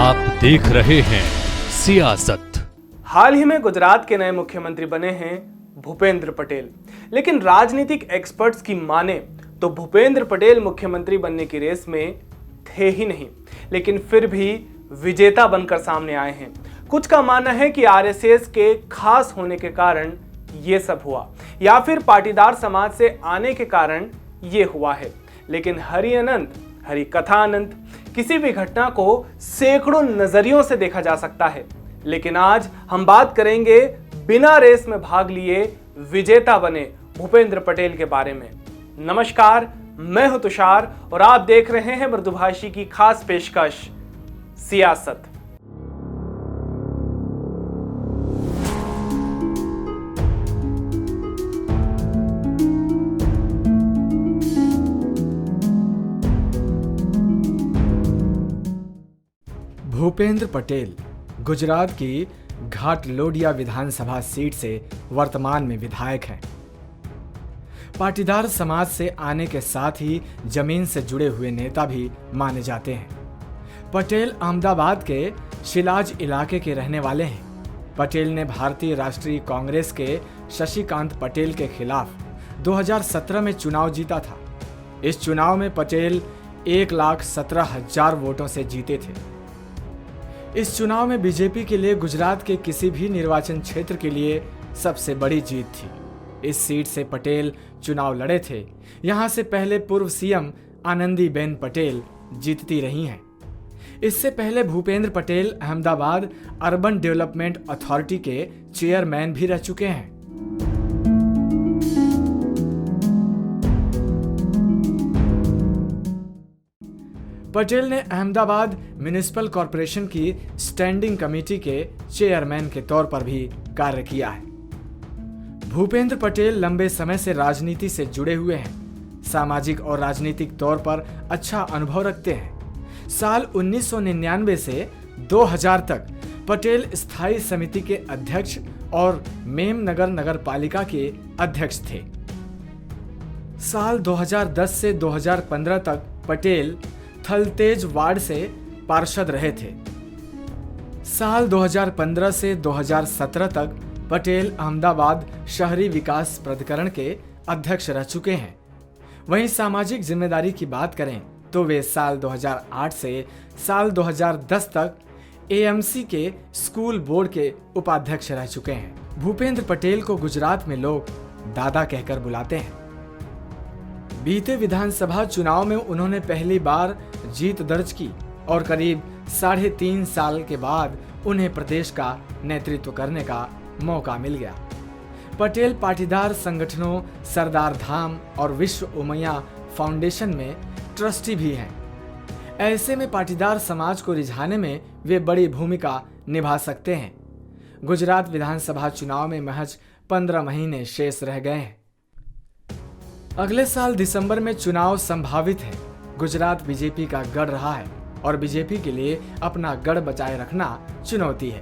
आप देख रहे हैं सियासत। हाल ही में गुजरात के नए मुख्यमंत्री बने हैं भूपेंद्र पटेल, लेकिन राजनीतिक एक्सपर्ट्स की माने तो भूपेंद्र पटेल मुख्यमंत्री बनने की रेस में थे ही नहीं, लेकिन फिर भी विजेता बनकर सामने आए हैं। कुछ का मानना है कि आरएसएस के खास होने के कारण ये सब हुआ, या फिर पाटीदार समाज से आने के कारण ये हुआ है। लेकिन हरि अनंत हरि कथा अनंत, किसी भी घटना को सैकड़ों नजरियों से देखा जा सकता है। लेकिन आज हम बात करेंगे बिना रेस में भाग लिए विजेता बने भूपेंद्र पटेल के बारे में। नमस्कार, मैं हूं तुषार और आप देख रहे हैं मृदुभाषी की खास पेशकश सियासत। भूपेंद्र पटेल गुजरात की घाटलोडिया विधानसभा सीट से वर्तमान में विधायक हैं। पाटीदार समाज से आने के साथ ही जमीन से जुड़े हुए नेता भी माने जाते हैं। पटेल अहमदाबाद के शिलाज इलाके के रहने वाले हैं। पटेल ने भारतीय राष्ट्रीय कांग्रेस के शशिकांत पटेल के खिलाफ 2017 में चुनाव जीता था। इस चुनाव में पटेल 1,17,000 वोटों से जीते थे। इस चुनाव में बीजेपी के लिए गुजरात के किसी भी निर्वाचन क्षेत्र के लिए सबसे बड़ी जीत थी। इस सीट से पटेल चुनाव लड़े थे। यहां से पहले पूर्व सीएम आनंदीबेन पटेल जीतती रही हैं। इससे पहले Bhupendra Patel Ahmedabad urban development authority के चेयरमैन भी रह चुके हैं। पटेल ने अहमदाबाद म्युनिसिपल कॉरपोरेशन की स्टैंडिंग कमेटी के चेयरमैन के तौर पर भी कार्य किया है। भूपेंद्र पटेल लंबे समय से राजनीति से जुड़े हुए हैं। सामाजिक और राजनीतिक तौर पर अच्छा अनुभव रखते हैं। साल 1999 से 2000 तक पटेल स्थायी समिति के अध्यक्ष और मेमनगर नगर पालिका के अध्यक्ष थे। साल 2010 से 2015 तक पटेल थलतेज वार्ड से पार्षद रहे थे। साल 2015 से 2017 तक पटेल अहमदाबाद शहरी विकास प्राधिकरण के अध्यक्ष रह चुके हैं। वहीं सामाजिक जिम्मेदारी की बात करें तो वे साल 2008 से साल 2010 तक एएमसी के स्कूल बोर्ड के उपाध्यक्ष रह चुके हैं। भूपेंद्र पटेल को गुजरात में लोग दादा कहकर बुलाते हैं। बीते विधानसभा चुनाव में उन्होंने पहली बार जीत दर्ज की और करीब 3.5 साल के बाद उन्हें प्रदेश का नेतृत्व करने का मौका मिल गया। पटेल पाटीदार संगठनों सरदार धाम और विश्व उमैया फाउंडेशन में ट्रस्टी भी हैं। ऐसे में पाटीदार समाज को रिझाने में वे बड़ी भूमिका निभा सकते हैं। गुजरात विधानसभा चुनाव में महज 15 महीने शेष रह गए हैं। अगले साल दिसंबर में चुनाव संभावित है। गुजरात बीजेपी का गढ़ रहा है और बीजेपी के लिए अपना गढ़ बचाए रखना चुनौती है।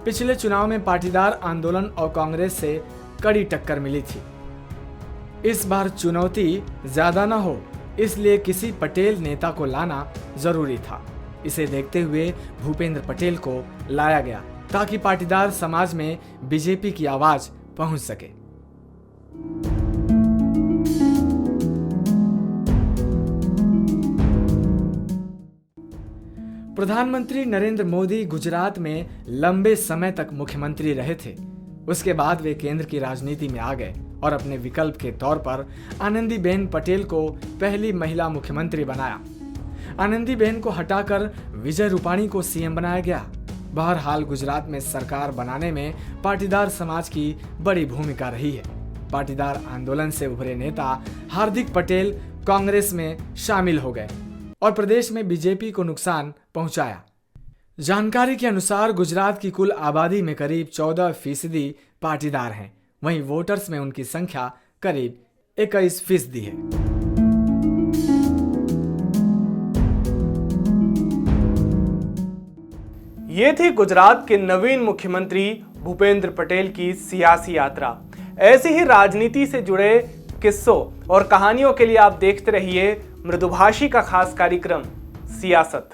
पिछले चुनाव में पाटीदार आंदोलन और कांग्रेस से कड़ी टक्कर मिली थी। इस बार चुनौती ज्यादा न हो, इसलिए किसी पटेल नेता को लाना जरूरी था। इसे देखते हुए भूपेंद्र पटेल को लाया गया ताकि पाटीदार समाज में बीजेपी की आवाज पहुंच सके। प्रधानमंत्री नरेंद्र मोदी गुजरात में लंबे समय तक मुख्यमंत्री रहे थे। उसके बाद वे केंद्र की राजनीति में आ गए और अपने विकल्प के तौर पर आनंदीबेन पटेल को पहली महिला मुख्यमंत्री बनाया। आनंदीबेन को हटाकर विजय रूपाणी को सीएम बनाया गया। बहरहाल गुजरात में सरकार बनाने में पाटीदार समाज की बड़ी भूमिका रही है। पाटीदार आंदोलन से उभरे नेता हार्दिक पटेल कांग्रेस में शामिल हो गए और प्रदेश में बीजेपी को नुकसान पहुंचाया। जानकारी के अनुसार गुजरात की कुल आबादी में करीब 14% पाटीदार हैं। वहीं वोटर्स में उनकी संख्या करीब 21% है। ये थी गुजरात के नवीन मुख्यमंत्री भूपेंद्र पटेल की सियासी यात्रा। ऐसी ही राजनीति से जुड़े किस्सों और कहानियों के लिए आप देखते रहिए मृदुभाषी का खास कार्यक्रम सियासत।